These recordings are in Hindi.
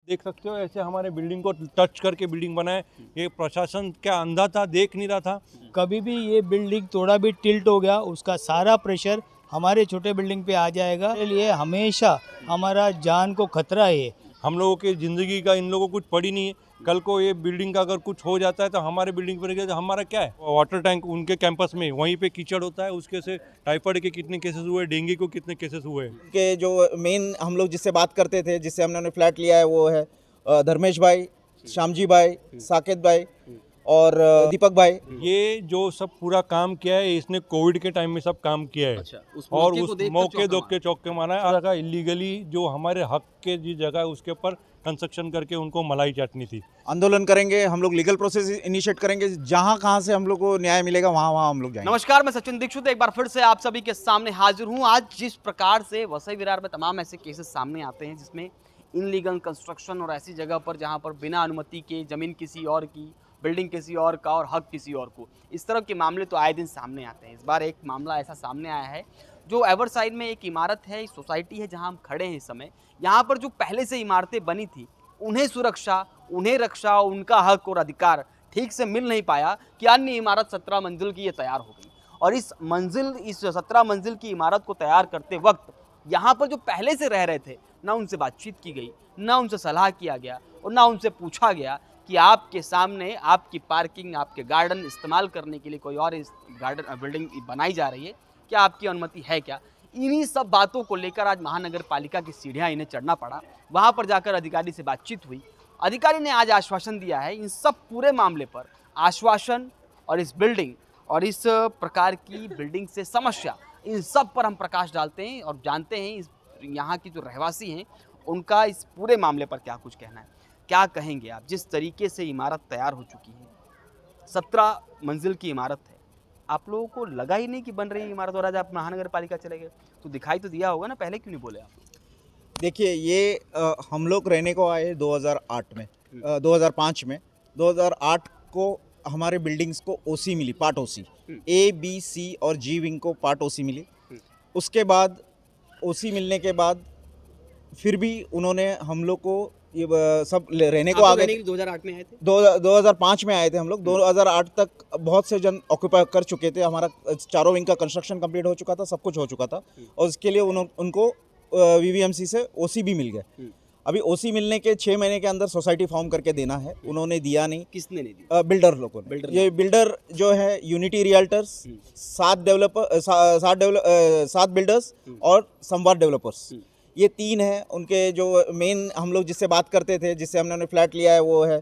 देख सकते हो ऐसे हमारे बिल्डिंग को टच करके बिल्डिंग बनाए। ये प्रशासन क्या अंधा था, देख नहीं रहा था। कभी भी ये बिल्डिंग थोड़ा भी टिल्ट हो गया उसका सारा प्रेशर हमारे छोटे बिल्डिंग पे आ जाएगा। इसलिए हमेशा हमारा जान को खतरा है। हम लोगों की ज़िंदगी का इन लोगों को कुछ पड़ी नहीं है। कल को ये बिल्डिंग का अगर कुछ हो जाता है तो हमारे बिल्डिंग पर तो हमारा क्या है। वाटर टैंक उनके कैंपस में वहीं पे कीचड़ होता है, उसके से टाइफाइड के कितने केसेस हुए, डेंगू को कितने केसेस हुए। के जो मेन हम लोग जिससे बात करते थे, जिससे हमने फ्लैट लिया है, वो है धर्मेश भाई, श्यामजी भाई, साकेत भाई और दीपक भाई। ये जो सब पूरा काम किया है इसने कोविड के टाइम में सब काम किया है। अच्छा, उस और मौके उस को देखकर मौके चौंका के चौके मारा है। और इलीगली जो हमारे हक के जी जगह है उसके ऊपर कंस्ट्रक्शन करके उनको मलाई चाटनी थी। आंदोलन करेंगे, हम लोग लीगल प्रोसेस इनिशिएट करेंगे, जहां कहां से हम लोग को न्याय मिलेगा वहां वहां हम लोग जाएंगे। नमस्कार, मैं सचिन दीक्षित एक बार फिर से आप सभी के सामने हाजिर हूं। आज जिस प्रकार से वसई विरार में तमाम ऐसे केसेस सामने आते हैं जिसमें इनलीगल कंस्ट्रक्शन और ऐसी जगह पर जहां पर बिना अनुमति के जमीन किसी और की, बिल्डिंग किसी और का और हक किसी और को, इस तरह के मामले तो आए दिन सामने आते हैं। इस बार एक मामला ऐसा सामने आया है जो एवर साइड में एक इमारत है, एक सोसाइटी है जहां हम खड़े हैं इस समय। यहाँ पर जो पहले से इमारतें बनी थी उन्हें सुरक्षा, उन्हें रक्षा, उनका हक और अधिकार ठीक से मिल नहीं पाया कि अन्य इमारत 17 मंजिल की ये तैयार हो गई। और इस 17 मंजिल की इमारत को तैयार करते वक्त यहाँ पर जो पहले से रह रहे थे, ना उनसे बातचीत की गई, ना उनसे सलाह किया गया और ना उनसे पूछा गया कि आपके सामने आपकी पार्किंग, आपके गार्डन इस्तेमाल करने के लिए कोई और इस गार्डन बिल्डिंग बनाई जा रही है, क्या आपकी अनुमति है क्या। इन्हीं सब बातों को लेकर आज महानगर पालिका की सीढ़ियाँ इन्हें चढ़ना पड़ा। वहाँ पर जाकर अधिकारी से बातचीत हुई। अधिकारी ने आज आश्वासन दिया है इन सब पूरे मामले पर, आश्वासन और इस बिल्डिंग और इस प्रकार की बिल्डिंग से समस्या, इन सब पर हम प्रकाश डालते हैं और जानते हैं इस यहाँ की जो रहवासी हैं उनका इस पूरे मामले पर क्या कुछ कहना है। क्या कहेंगे आप, जिस तरीके से इमारत तैयार हो चुकी है, 17 मंजिल की इमारत है, आप लोगों को लगा ही नहीं कि बन रही इमारत और आज आप महानगर पालिका चले गए, तो दिखाई तो दिया होगा ना, पहले क्यों नहीं बोले आप। देखिए, ये हम लोग रहने को आए 2008 में, 2005 में। 2008 को हमारे बिल्डिंग्स को ओसी मिली, part OC, A B C और जी विंग को पार्ट ओसी मिली। उसके बाद ओसी मिलने के बाद फिर भी उन्होंने हम लोग को ये सब रहने को आ गए। 2008 में आए थे, 2005 में आए थे हम लोग। 2008 तक बहुत से जन ऑक्यूपाई कर चुके थे। हमारा चारों विंग का कंस्ट्रक्शन कंप्लीट हो चुका था, सब कुछ हो चुका था और इसके लिए उनको वीवीएमसी से ओसी भी मिल गए। अभी ओसी मिलने के 6 महीने के अंदर सोसाइटी फॉर्म करके देना है, उन्होंने दिया नहीं। किसने नहीं दिया? बिल्डर लोगों ने। ये बिल्डर जो है यूनिटी रियल्टर्स, 7 बिल्डर्स और संवाद डेवलपर्स, ये 3 हैं। उनके जो मेन हम लोग जिससे बात करते थे, जिससे हमने फ्लैट लिया है, वो है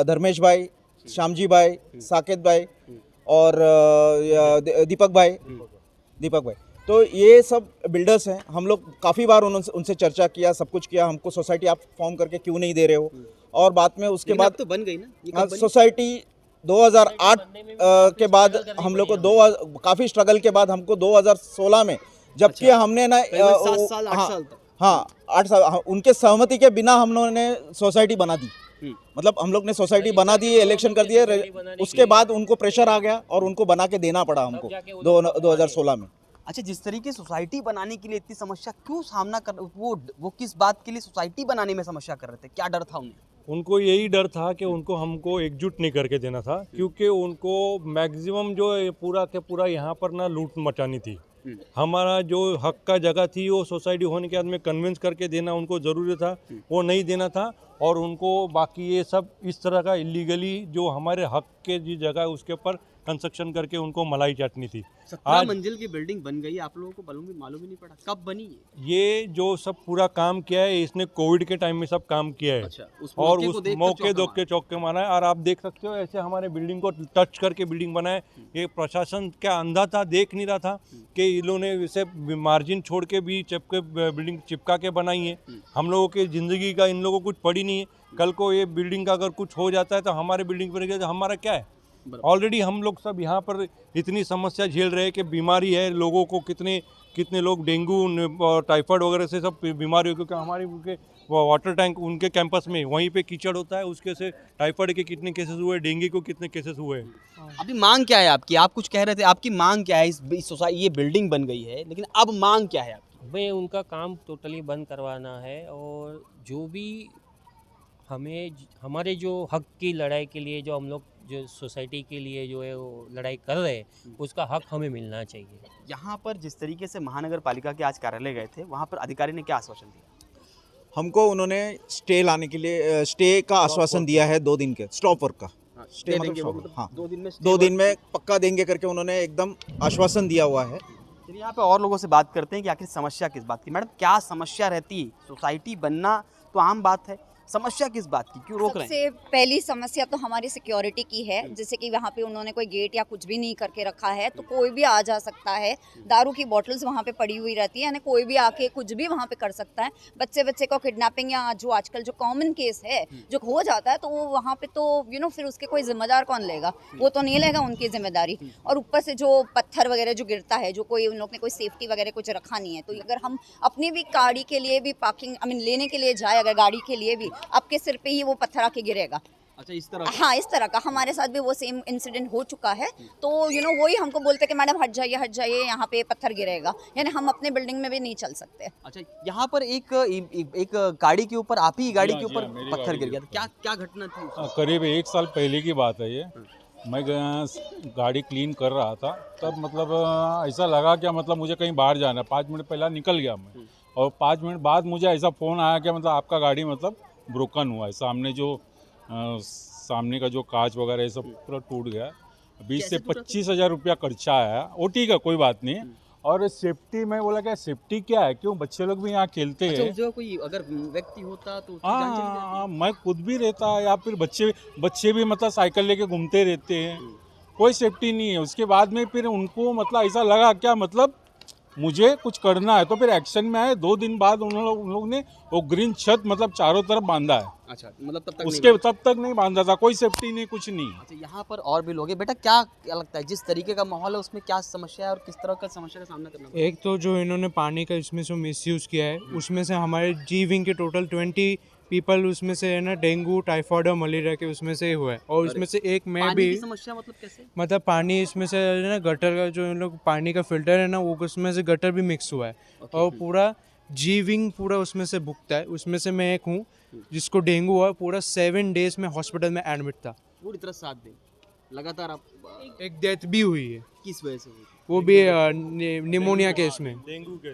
धर्मेश भाई, श्यामजी भाई, साकेत भाई और दीपक भाई। तो ये सब बिल्डर्स हैं। हम लोग काफ़ी बार उनसे चर्चा किया, सब कुछ किया। हमको सोसाइटी आप फॉर्म करके क्यों नहीं दे रहे हो। और बाद में उसके बाद तो बन गई ना ये कब बनी? सोसाइटी 2008 के बाद हम लोग को काफ़ी स्ट्रगल के बाद हमको 2016 में, जबकि हमने ना 7 साल 8 साल तक, हाँ 8 साल, उनके सहमति के बिना हम लोगों ने सोसाइटी बना दी। मतलब हम लोग ने सोसाइटी बना दी, इलेक्शन कर दिए, उसके बाद उनको प्रेशर आ गया और उनको बना के देना पड़ा हमको 2016 में। अच्छा, जिस तरीके सोसाइटी बनाने के लिए इतनी समस्या क्यों सामना कर, वो किस बात के लिए सोसाइटी बनाने में समस्या कर रहे थे, क्या डर था उन्हें? उनको यही डर था कि उनको हमको एकजुट नहीं करके देना था, क्योंकि उनको मैक्सिमम जो पूरा के पूरा यहाँ पर ना लूट मचानी थी। हमारा जो हक का जगह थी वो सोसाइटी होने के बाद में कन्विंस करके देना उनको ज़रूरी था, वो नहीं देना था। और उनको बाकी ये सब इस तरह का इलीगली जो हमारे हक के जी जगह है उसके ऊपर कंस्ट्रक्शन करके उनको मलाई चाटनी थी। 17 मंजिल की बिल्डिंग बन गई, आप लोगों को मालूम ही नहीं पड़ा कब बनी है? ये जो सब पूरा काम किया है इसने कोविड के टाइम में सब काम किया है। अच्छा, और उस मौके के चौके मारा है। और आप देख सकते हो ऐसे हमारे बिल्डिंग को टच करके बिल्डिंग बनाए। ये प्रशासन क्या अंधा था, देख नहीं रहा था कि इन्होंने इसे मार्जिन छोड़ के भी बिल्डिंग चिपका के बनाई है। हम लोगों की ज़िंदगी का इन लोगों को कुछ पड़ी नहीं है। कल को ये बिल्डिंग का अगर कुछ हो जाता है तो हमारे बिल्डिंग पर तो हमारा क्या है। ऑलरेडी हम लोग सब यहाँ पर इतनी समस्या झेल रहे हैं कि बीमारी है लोगों को, कितने लोग डेंगू और टाइफाइड वगैरह से सब बीमारी हो, क्योंकि हमारे उनके वाटर टैंक उनके कैंपस में वहीं पे कीचड़ होता है, उसके से टाइफाइड के कितने केसेस हुए, डेंगू को कितने केसेस हुए। अभी मांग क्या है आपकी? आप कुछ कह रहे थे, आपकी मांग क्या है? इस सोसाइटी, ये बिल्डिंग बन गई है, लेकिन अब मांग क्या है आपकी? भाई उनका काम टोटली बंद करवाना है और जो भी हमारे जो हक की लड़ाई के लिए जो हम लोग जो सोसाइटी के लिए जो है वो लड़ाई कर रहे हैं उसका हक हमें मिलना चाहिए। यहाँ पर जिस तरीके से महानगर पालिका के आज कार्यालय गए थे, वहाँ पर अधिकारी ने क्या आश्वासन दिया? हमको उन्होंने स्टे लाने के लिए स्टे का आश्वासन दिया है 2 दिन के स्टॉप वर्क का। स्टे मतलब stop work, हाँ 2 दिन में 2 दिन में पक्का देंगे करके उन्होंने एकदम आश्वासन दिया हुआ है। चलिए यहाँ पे और लोगों से बात करते हैं कि आखिर समस्या किस बात की। मैडम, क्या समस्या रहती है? सोसाइटी बनना तो आम बात है, समस्या किस बात की, क्यों रोक रहे हैं? सबसे पहली समस्या तो हमारी सिक्योरिटी की है, जैसे कि वहाँ पे उन्होंने कोई गेट या कुछ भी नहीं करके रखा है, तो कोई भी आ जा सकता है। दारू की बॉटल्स वहाँ पे पड़ी हुई रहती है, यानी कोई भी आके कुछ भी वहाँ पे कर सकता है। बच्चे को किडनैपिंग या जो आजकल जो कॉमन केस है जो हो जाता है, तो वो वहाँ पे तो फिर उसके कोई जिम्मेदार कौन लेगा? वो तो नहीं लेगा उनकी जिम्मेदारी। और ऊपर से जो पत्थर वगैरह जो गिरता है, जो कोई उन लोग ने कोई सेफ्टी वगैरह कुछ रखा नहीं है, तो अगर हम अपनी भी गाड़ी के लिए भी पार्किंग लेने के लिए जाए, अगर गाड़ी के लिए भी आपके सिर पे ही वो पत्थर आके गिरेगा। अच्छा, इस तरह हाँ, इस तरह का हमारे साथ भी वो सेम इंसिडेंट हो चुका है। तो वही हमको बोलते कि मैडम हट जाइए, यहाँ पे पत्थर गिरेगा, यानी हम अपने बिल्डिंग में भी नहीं चल सकते। अच्छा, यहाँ पर एक गाड़ी के ऊपर, आप ही गाड़ी के ऊपर पत्थर गिर गया था, क्या घटना थी? करीब 1 साल पहले की बात है ये। मैं गाड़ी क्लीन कर रहा था, तब मतलब ऐसा लगा कि मतलब मुझे कहीं बाहर जाना है। 5 मिनट पहला निकल गया मैं, और 5 मिनट बाद मुझे ऐसा फ़ोन आया कि मतलब आपका गाड़ी मतलब ब्रोकन हुआ है, सामने का जो कांच वगैरह ये सब पूरा टूट गया। 20 से 25 हज़ार रुपया खर्चा आया। वो ठीक है, कोई बात नहीं। और सेफ्टी, मैं बोला क्या सेफ्टी क्या है, क्यों बच्चे लोग भी यहाँ खेलते हैं। जो कोई अगर व्यक्ति होता तो उसकी जान चली जाती। हाँ, मैं खुद भी रहता, या फिर बच्चे भी मतलब साइकिल लेके घूमते रहते हैं, कोई सेफ्टी नहीं है। उसके बाद में फिर उनको मतलब ऐसा लगा क्या मतलब मुझे कुछ करना है, तो फिर एक्शन में आए। 2 दिन बाद उन लोग ने वो ग्रीन छत मतलब चारों तरफ बांधा है। अच्छा, मतलब तब तक नहीं बांधा था, कोई सेफ्टी नहीं, कुछ नहीं। अच्छा, यहाँ पर और भी लोग हैं। बेटा, क्या लगता है, जिस तरीके का माहौल है उसमें क्या समस्या है और किस तरह का समस्या का सामना करना? एक तो जो इन्होंने पानी का इसमें जो मिसयूज़ किया है, उसमें से हमारे जी विंग के टोटल 20 पीपल उसमें से है ना डेंगू, टाइफाइड और मलेरिया के उसमें से हुआ है। और उसमें से एक मैं पानी भी की समस्या मतलब कैसे? मतलब पानी इसमें से है ना गटर का जो इन लोग पानी का फिल्टर है ना, वो उसमें से गटर भी मिक्स हुआ है। और पूरा जी विंग पूरा उसमें से भुगता है। उसमें से मैं एक हूँ जिसको डेंगू हुआ। पूरा 7 डेज में हॉस्पिटल में एडमिट था। पूरी तरह 7 दिन लगातार आप? एक डेथ भी हुई है। किस वजह से हुई? वो भी निमोनिया केस में। अच्छा, डेंगू की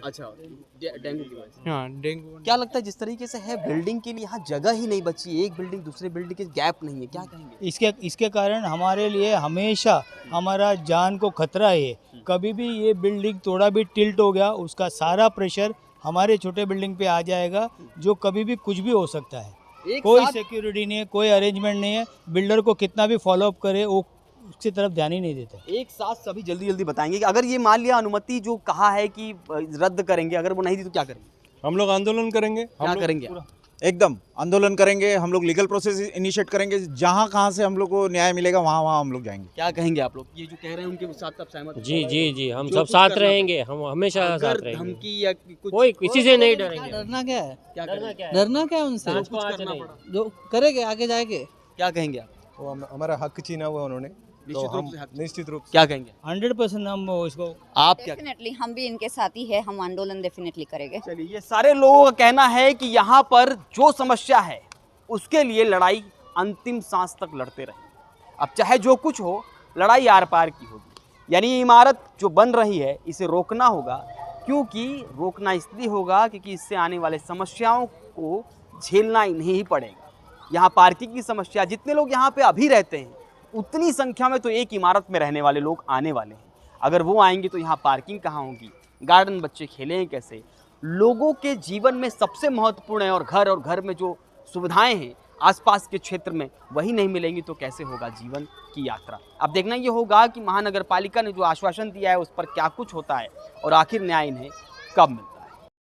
वजह से। हाँ, डेंगू। क्या लगता है, जिस तरीके से है बिल्डिंग के लिए यहाँ जगह ही नहीं बची, एक बिल्डिंग दूसरे बिल्डिंग के गैप नहीं है, क्या कहेंगे? इसके कारण हमारे लिए हमेशा हमारा जान को खतरा है। कभी भी ये बिल्डिंग थोड़ा भी टिल्ट हो गया, उसका सारा प्रेशर हमारे छोटे बिल्डिंग पे आ जाएगा, जो कभी भी कुछ भी हो सकता है। कोई सिक्योरिटी नहीं है, कोई अरेंजमेंट नहीं है। बिल्डर को कितना भी फॉलोअप करे, वो उसकी तरफ ध्यान ही नहीं देता। एक साथ सभी जल्दी बताएंगे कि अगर ये मान लिया अनुमति जो कहा है कि रद्द करेंगे, अगर वो नहीं दी तो क्या करेंगे? हम लोग आंदोलन करेंगे। क्या करेंगे? एकदम आंदोलन करेंगे हम लोग, लीगल प्रोसेस इनिशिएट करेंगे। जहाँ कहाँ से हम लोग को न्याय मिलेगा वहाँ हम लोग जाएंगे। क्या कहेंगे आप लोग? ये जो कह रहे हैं उनके साथ आप सहमत हैं? जी, हम सब साथ रहेंगे, हम हमेशा साथ रहेंगे। धमकी या कुछ कोई किसी से नहीं डरेंगे। डरना क्या है? डरना क्या है उनसे? नहीं। जो करेंगे आगे जाएंगे। क्या कहेंगे आप? वो हमारा हक छीना हुआ उन्होंने, निश्चित रूप से क्या कहेंगे? 100% हम इसको आप क्या? डेफिनेटली हम भी इनके साथ ही है, हम आंदोलन डेफिनेटली करेंगे। चलिए, ये सारे लोगों का कहना है कि यहाँ पर जो समस्या है उसके लिए लड़ाई अंतिम सांस तक लड़ते रहेंगे। अब चाहे जो कुछ हो, लड़ाई आर पार की होगी। यानी ये इमारत जो बन रही है इसे रोकना होगा, क्योंकि रोकना इसलिए होगा क्योंकि इससे आने वाले समस्याओं को झेलना इन्हें ही पड़ेगा। यहाँ पार्किंग की समस्या, जितने लोग यहाँ पे अभी रहते हैं उतनी संख्या में तो एक इमारत में रहने वाले लोग आने वाले हैं। अगर वो आएंगे तो यहाँ पार्किंग कहाँ होगी, गार्डन बच्चे खेलें कैसे? लोगों के जीवन में सबसे महत्वपूर्ण है, और घर में जो सुविधाएं हैं आसपास के क्षेत्र में वही नहीं मिलेंगी तो कैसे होगा जीवन की यात्रा? अब देखना ये होगा कि महानगर पालिका ने जो आश्वासन दिया है उस पर क्या कुछ होता है और आखिर न्याय इन्हें कब मिलता है।